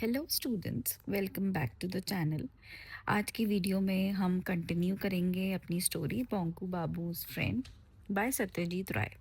Hello students, welcome back to the channel. आज की video में हम कंटिन्यू करेंगे अपनी story Bonku Babu's friend by Satyajit Ray.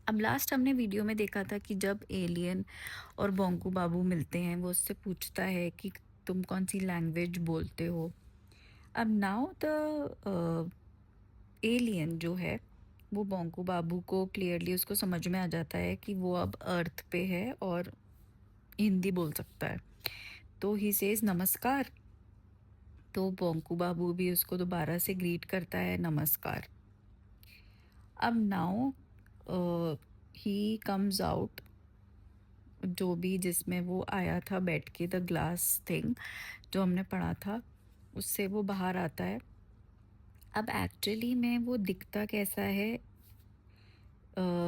अब लास्ट हमने वीडियो में देखा था कि जब एलियन और बोंकू बाबू मिलते हैं वो उससे पूछता है कि तुम कौन सी लैंग्वेज बोलते हो। अब नाउ द एलियन जो है वो बोंकू बाबू को क्लियरली उसको समझ में आ जाता है कि वो अब अर्थ पे है और हिंदी बोल सकता है। तो ही सेज नमस्कार। तो बोंकू बाबू भी उसको दोबारा से ग्रीट करता है, नमस्कार। अब नाउ ही कम्स आउट, जो भी जिसमें वो आया था बैठ के, द ग्लास थिंग जो हमने पढ़ा था उससे वो बाहर आता है। अब एक्चुअली में वो दिखता कैसा है?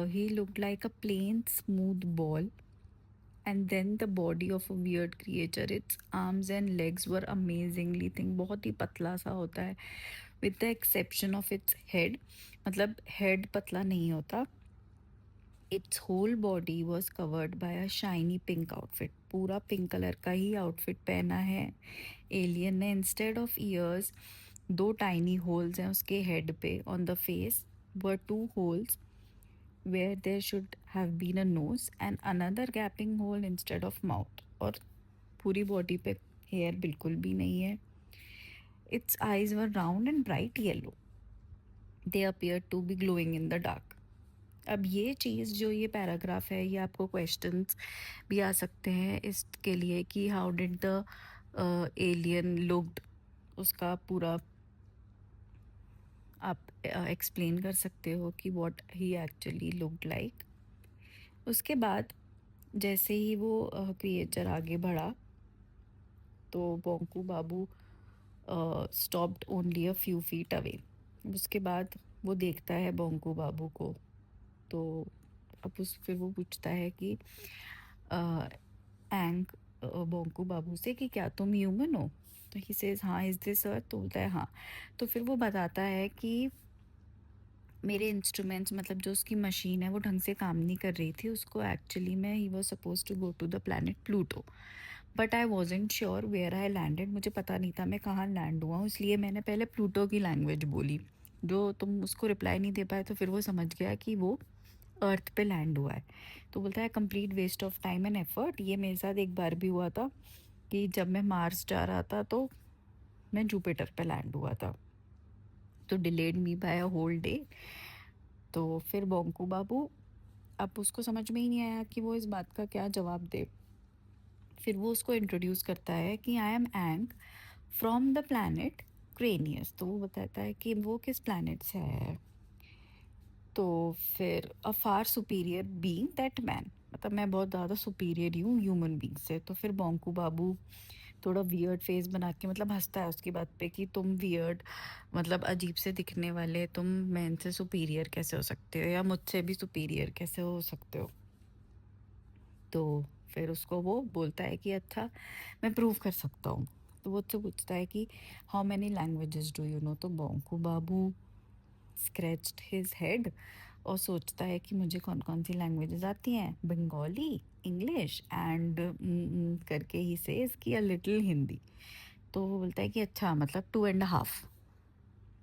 He looked like a plain smooth ball and then the body of a weird creature. Its arms and legs were amazingly thin, बहुत ही पतला सा होता है, with the exception of its head, मतलब head पतला नहीं होता। Its whole body was covered by a shiny pink outfit, पूरा पिंक कलर का ही आउटफिट पहना है एलियन ने। इंस्टेड ऑफ ईयर्स, दो टाइनी होल्स हैं उसके हेड पे। On the face were two holes where there should have been a nose and another gaping hole instead of mouth, और पूरी बॉडी पे हेयर बिल्कुल भी नहीं है। Its eyes were round and bright yellow. They appeared to be glowing in the dark. अब ये चीज़ जो ये पैराग्राफ है, ये आपको क्वेश्चंस भी आ सकते हैं इसके लिए कि how did the alien looked, उसका पूरा आप एक्सप्लेन कर सकते हो कि what he actually looked like. उसके बाद जैसे ही वो क्रिएचर आगे बढ़ा तो Bonku Babu stopped only a few feet away. उसके बाद वो देखता है बोंकू बाबू को। तो अब उस फिर वो पूछता है कि एंक बोंकू बाबू से कि क्या तुम ह्यूमन हो? तो ही सेज हाँ, इज दिस अर्थ? तो बोलता है हाँ। तो फिर वो बताता है कि मेरे इंस्ट्रूमेंट्स, मतलब जो उसकी मशीन है वो ढंग से काम नहीं कर रही थी। उसको एक्चुअली में he was suppose to go to the planet Pluto, but I wasn't sure where I landed. मुझे पता नहीं था मैं कहाँ लैंड हुआ हूँ, इसलिए मैंने पहले प्लूटो की लैंग्वेज बोली। जो तुम उसको रिप्लाई नहीं दे पाए तो फिर वो समझ गया कि वो अर्थ पे लैंड हुआ है। तो बोलता है complete waste of time and effort. ये मेरे साथ एक बार भी हुआ था कि जब मैं मार्स जा रहा था तो मैं जुपिटर पे लैंड हुआ था। तो delayed me by a whole day. तो फिर बोंकू बाबू, अब उसको समझ में ही नहीं आया कि वो इस बात का क्या जवाब दे। फिर वो उसको इंट्रोड्यूस करता है कि I am Ang from the planet Craneus. तो वो बताता है कि वो किस प्लैनेट से आया है। तो फिर a far superior being that man, मतलब मैं बहुत ज़्यादा सुपीरियर ही हूँ ह्यूमन बीइंग से। तो फिर बोंकू बाबू थोड़ा वियर्ड फेस बना के मतलब हंसता है उसकी बात पे कि तुम वियर्ड, मतलब अजीब से दिखने वाले तुम मैन से सुपीरियर कैसे हो सकते हो, या मुझसे भी सुपीरियर कैसे हो सकते हो। तो फिर उसको वो बोलता है कि अच्छा, मैं प्रूव कर सकता हूँ। तो वो उससे पूछता है कि how many languages do you know? तो बोंकू बाबू स्क्रैच्ड हिज हेड और सोचता है कि मुझे कौन कौन सी लैंग्वेजेस आती हैं। बंगाली, इंग्लिश एंड करके ही सेज कि अ लिटिल हिंदी। तो वो बोलता है कि अच्छा, मतलब 2.5।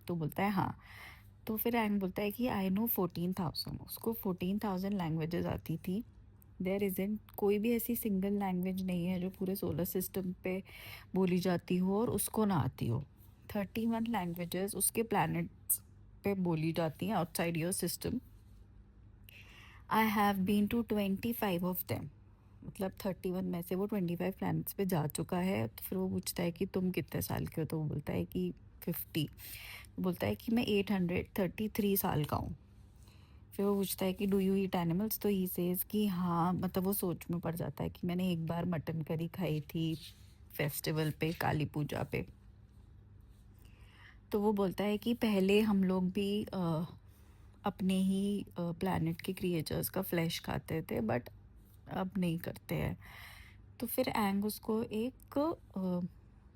तो बोलता है हाँ। तो फिर एंग बोलता है कि आई नो 14,000। उसको 14,000 लैंग्वेजेस आती थी। देयर इज़न्ट, कोई भी ऐसी सिंगल लैंग्वेज नहीं है जो पूरे सोलर सिस्टम पे बोली जाती हो और उसको ना आती हो। 31 लैंग्वेजेस उसके प्लैनेट्स पे बोली जाती हैं outside your system. I have been to 25 of them, मतलब 31 में से वो 25 प्लैनेट्स पे जा चुका है। तो फिर वो पूछता है कि तुम कितने साल के हो? तो वो बोलता है कि 50। बोलता है कि मैं 833 साल का हूँ। फिर वो पूछता है कि डू यू ईट एनिमल्स? तो ही सेज कि हाँ, मतलब वो सोच में पड़ जाता है कि मैंने एक बार मटन करी खाई थी फेस्टिवल पे, काली पूजा पे। तो वो बोलता है कि पहले हम लोग भी अपने ही प्लैनेट के क्रिएचर्स का फ्लैश खाते थे, बट अब नहीं करते हैं। तो फिर एंग उसको एक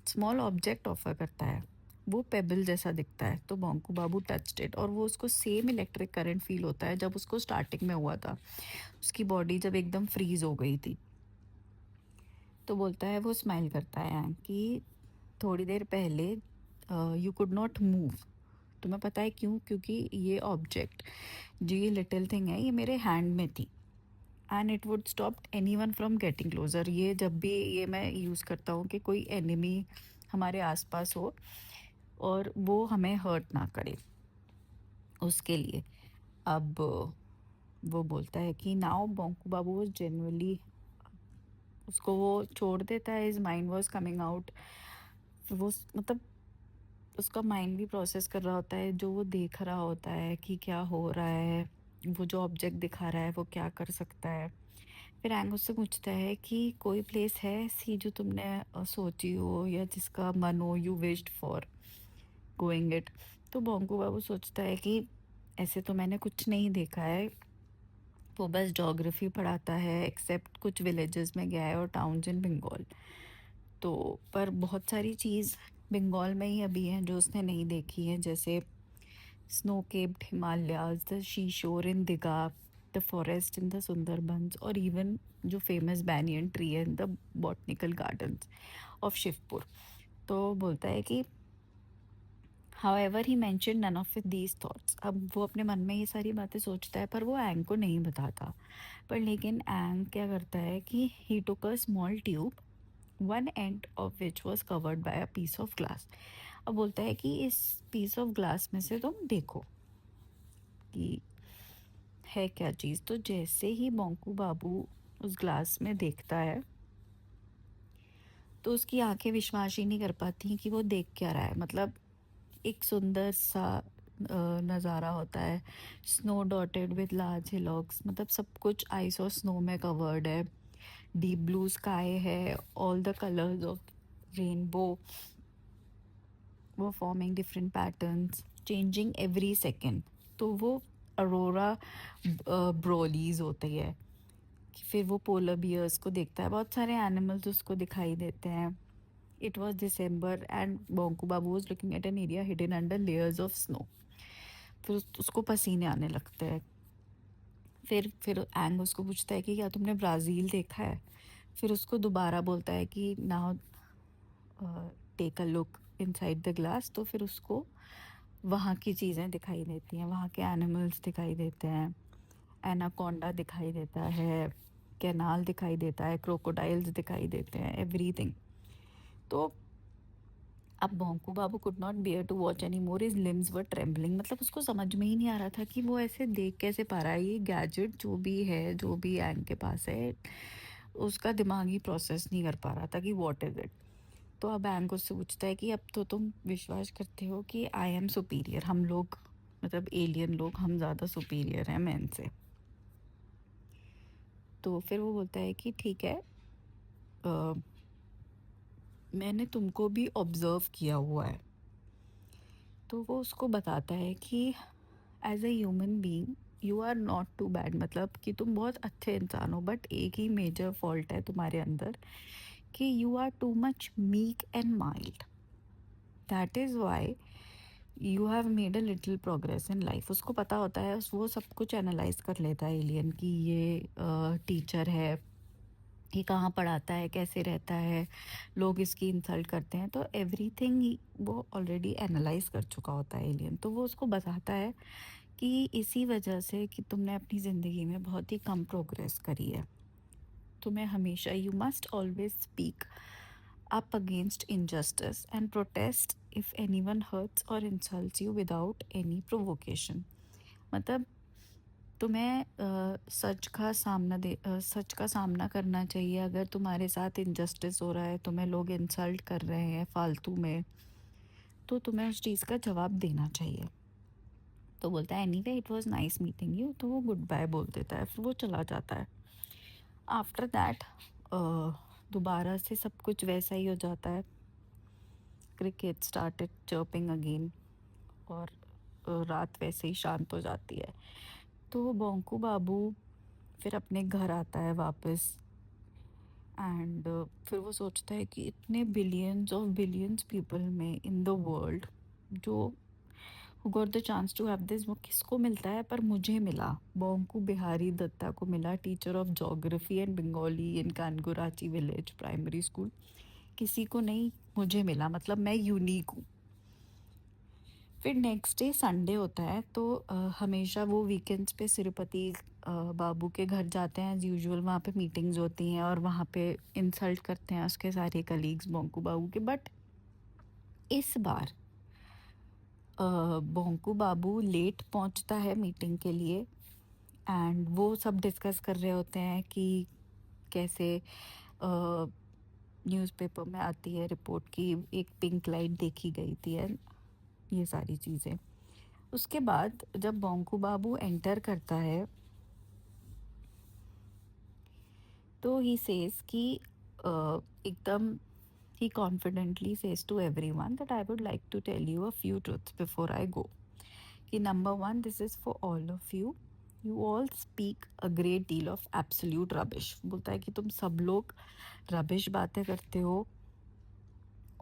स्मॉल ऑब्जेक्ट ऑफर करता है। वो पेबल जैसा दिखता है। तो बोंकू बाबू टच्ड इट और वो उसको सेम इलेक्ट्रिक करंट फील होता है जब उसको स्टार्टिंग में हुआ था। उसकी बॉडी जब एकदम फ्रीज हो गई थी। तो बोलता है, वो स्माइल करता है यांग कि थोड़ी देर पहले यू कुड नॉट मूव। तुम्हें पता है क्यों? क्योंकि ये ऑब्जेक्ट, जो ये लिटिल थिंग है, ये मेरे हैंड में थी and it would stop any one from getting closure. ये जब भी ये मैं यूज़ करता हूँ कि कोई एनिमी हमारे आसपास हो और वो हमें हर्ट ना करे, उसके लिए। अब वो बोलता है कि now Bonku Babu was genuinely, उसको वो छोड़ देता है, is mind was coming out. वो मतलब उसका माइंड भी प्रोसेस कर रहा होता है, जो वो देख रहा होता है कि क्या हो रहा है, वो जो ऑब्जेक्ट दिखा रहा है वो क्या कर सकता है। फिर एंग उससे पूछता है कि कोई प्लेस है ऐसी जो तुमने सोची हो या जिसका मन हो, you wished for going it. तो बोंकू बाबू सोचता है कि ऐसे तो मैंने कुछ नहीं देखा है, वो बस ज्योग्राफी पढ़ाता है, एक्सेप्ट कुछ विलेजेस में गया है और टाउन्स इन बंगाल। तो पर बहुत सारी चीज़ बंगाल में ही अभी हैं जो उसने नहीं देखी है, जैसे snow capped Himalayas, the sea shore in Digha, the forest in the Sundarbans, और इवन जो फेमस बैनियन ट्री है in the botanical gardens of Shibpur. तो बोलता है कि however he mention none of these thoughts. अब वो अपने मन में ये सारी बातें सोचता है पर वो एंग को नहीं बताता। पर लेकिन एंग क्या करता है कि he took a small tube, one end of which was covered by a piece of glass. अब बोलता है कि इस पीस ऑफ ग्लास में से तुम देखो कि है क्या चीज़। तो जैसे ही बोंकू बाबू उस ग्लास में देखता है तो उसकी आंखें विश्वास ही नहीं कर पाती कि वो देख क्या रहा है। मतलब एक सुंदर सा नज़ारा होता है, snow dotted with large hillocks, मतलब सब कुछ आइस और स्नो में कवर्ड है, डीप ब्लू स्काई है, all the colours of rainbow वो forming different patterns changing every second. तो वो अरोरा ब्रोलीज होती है कि फिर वो पोलर बियर्स को देखता है, बहुत सारे एनिमल्स उसको दिखाई देते हैं। It was December and Bonku Babu was looking at an area hidden under layers of snow. फिर उसको पसीने आने लगते हैं। फिर एंग उसको पूछता है कि क्या तुमने ब्राज़ील देखा है? फिर उसको दोबारा बोलता है कि now take a look inside the glass. तो फिर उसको वहाँ की चीज़ें दिखाई देती हैं, वहाँ के एनिमल्स दिखाई देते हैं, एनाकोंडा दिखाई देता है, कैनाल दिखाई देता है, क्रोकोडाइल्स दिखाई देते हैं, एवरीथिंग। तो अब Bhonku Babu could not bear to watch any more, his limbs were trembling. मतलब उसको समझ में ही नहीं आ रहा था कि वो ऐसे देख कैसे पा रहा है, ये गैजेट जो भी है, जो भी एंग के पास है, उसका दिमागी प्रोसेस नहीं कर पा रहा था कि व्हाट इज़ इट। तो अब एंग उससे पूछता है कि अब तो तुम विश्वास करते हो कि आई एम सुपीरियर, हम लोग मतलब एलियन लोग हम ज़्यादा सुपीरियर हैं मैन से। तो फिर वो बोलता है कि ठीक है, अ, मैंने तुमको भी ऑब्ज़र्व किया हुआ है। तो वो उसको बताता है कि as a human being you are not too bad, मतलब कि तुम बहुत अच्छे इंसान हो, बट एक ही मेजर फॉल्ट है तुम्हारे अंदर कि you are too much meek and mild. That is why you have made a little progress in life. उसको पता होता है, वो सब कुछ एनालाइज कर लेता है एलियन कि ये टीचर है, ये कहाँ पढ़ाता है, कैसे रहता है, लोग इसकी इंसल्ट करते हैं, तो एवरीथिंग वो ऑलरेडी एनालाइज कर चुका होता है एलियन। तो वो उसको बताता है कि इसी वजह से कि तुमने अपनी ज़िंदगी में बहुत ही कम प्रोग्रेस करी है, तुम्हें हमेशा you must always speak up against injustice and protest if any one hurts और insults you without any provocation. मतलब तुम्हें सच का सामना करना चाहिए। अगर तुम्हारे साथ इनजस्टिस हो रहा है, तुम्हें लोग इंसल्ट कर रहे हैं फालतू में, तो तुम्हें उस चीज़ का जवाब देना चाहिए। तो बोलता है anyway it was nice meeting you, तो वो गुड बाय बोल देता है, फिर वो चला जाता है। आफ्टर दैट दोबारा से सब कुछ वैसा ही हो जाता है। क्रिकेट स्टार्टेड चर्पिंग अगेन और रात वैसे ही शांत हो जाती है। तो वो बोंकू बाबू फिर अपने घर आता है वापस एंड फिर वो सोचता है कि इतने बिलियंस ऑफ बिलियंस पीपल में इन द वर्ल्ड जो who got the chance to have this, वो किसको मिलता है, पर मुझे मिला। बोंकू बिहारी दत्ता को मिला, teacher of geography and Bengali in Kanguruchi village primary school. किसी को नहीं, मुझे मिला, मतलब मैं यूनिक हूँ। फिर नेक्स्ट डे संडे होता है, तो हमेशा वो वीकेंड्स पे तिरुपति बाबू के घर जाते हैं एज़ यूजुअल। वहाँ पे मीटिंग्स होती हैं और वहाँ पे इंसल्ट करते हैं उसके सारे कलीग्स बोंकू बाबू के। बट इस बार बोंकू बाबू लेट पहुँचता है मीटिंग के लिए, एंड वो सब डिस्कस कर रहे होते हैं कि कैसे न्यूज़पेपर में आती है रिपोर्ट कि एक पिंक लाइट देखी गई थी, एंड ये सारी चीज़ें। उसके बाद जब बोंकू बाबू एंटर करता है, तो ही सेज कि एकदम he confidently says to everyone that I would like to tell you a few truths before I go. कि number one, this is for all of you, you all speak a great deal of absolute rubbish. बोलता है कि तुम सब लोग rubbish बातें करते हो।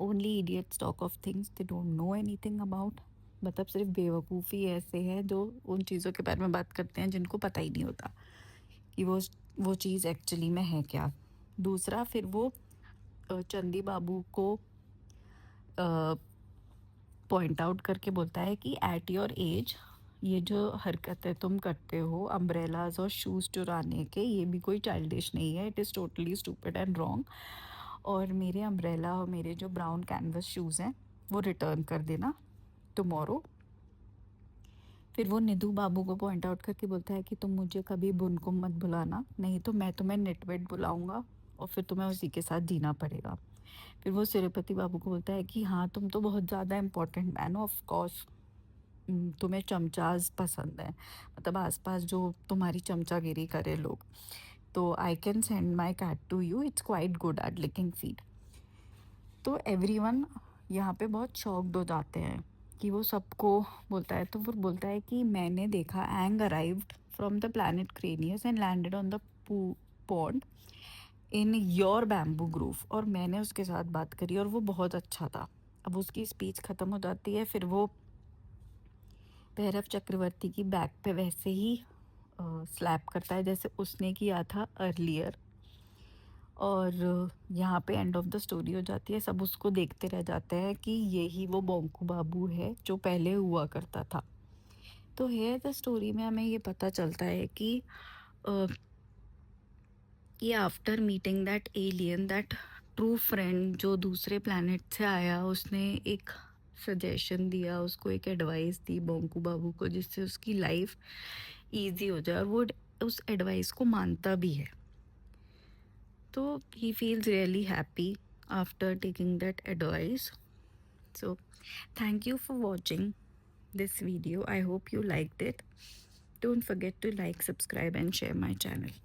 Only idiots talk of things they don't know anything about. मतलब सिर्फ बेवकूफ़ी ऐसे हैं जो उन चीज़ों के बारे में बात करते हैं जिनको पता ही नहीं होता कि वो चीज़ एक्चुअली में है क्या। दूसरा, फिर वो चंदी बाबू को पॉइंट आउट करके बोलता है कि एट योर एज ये जो हरकतें तुम करते हो अम्ब्रेलाज और शूज़ चुराने के, ये भी कोई चाइल्डिश नहीं है, it is totally stupid and wrong. और मेरे अम्ब्रेला और मेरे जो ब्राउन कैनवस शूज़ हैं वो रिटर्न कर देना टुमारो। फिर वो निधु बाबू को पॉइंट आउट करके बोलता है कि तुम मुझे कभी बुनकुम मत बुलाना, नहीं तो मैं तुम्हें निटवेट बुलाऊंगा और फिर तुम्हें उसी के साथ जीना पड़ेगा। फिर वो तिरुपति बाबू को बोलता है कि हाँ, तुम तो बहुत ज़्यादा इम्पोर्टेंट मैन हो, ऑफ कोर्स तुम्हें चमचाज पसंद है, मतलब आसपास जो तुम्हारी चमचागिरी करे लोग। तो I can send my cat to you, it's quite good at licking feed. तो एवरीवन यहाँ पे बहुत शॉक्ड हो जाते हैं कि वो सबको बोलता है। तो वो बोलता है कि मैंने देखा Ang arrived from the planet Craneus and landed on the pond in your bamboo grove, और मैंने उसके साथ बात करी और वो बहुत अच्छा था। अब उसकी स्पीच ख़त्म हो जाती है, फिर वो भैरव चक्रवर्ती की बैक पे वैसे ही स्लैप करता है जैसे उसने किया था अर्लियर। और यहाँ पे एंड ऑफ द स्टोरी हो जाती है, सब उसको देखते रह जाते हैं कि यही वो बोंकू बाबू है जो पहले हुआ करता था। तो है द स्टोरी में हमें ये पता चलता है अ, कि after meeting that alien, that true friend जो दूसरे प्लैनेट से आया, उसने एक सजेशन दिया, उसको एक एडवाइस दी बोंकू बाबू को, जिससे उसकी लाइफ इजी हो जाए, और वो उस एडवाइस को मानता भी है। So he feels really happy after taking that advice. So thank you for watching this video. I hope you liked it. Don't forget to like, subscribe and share my channel.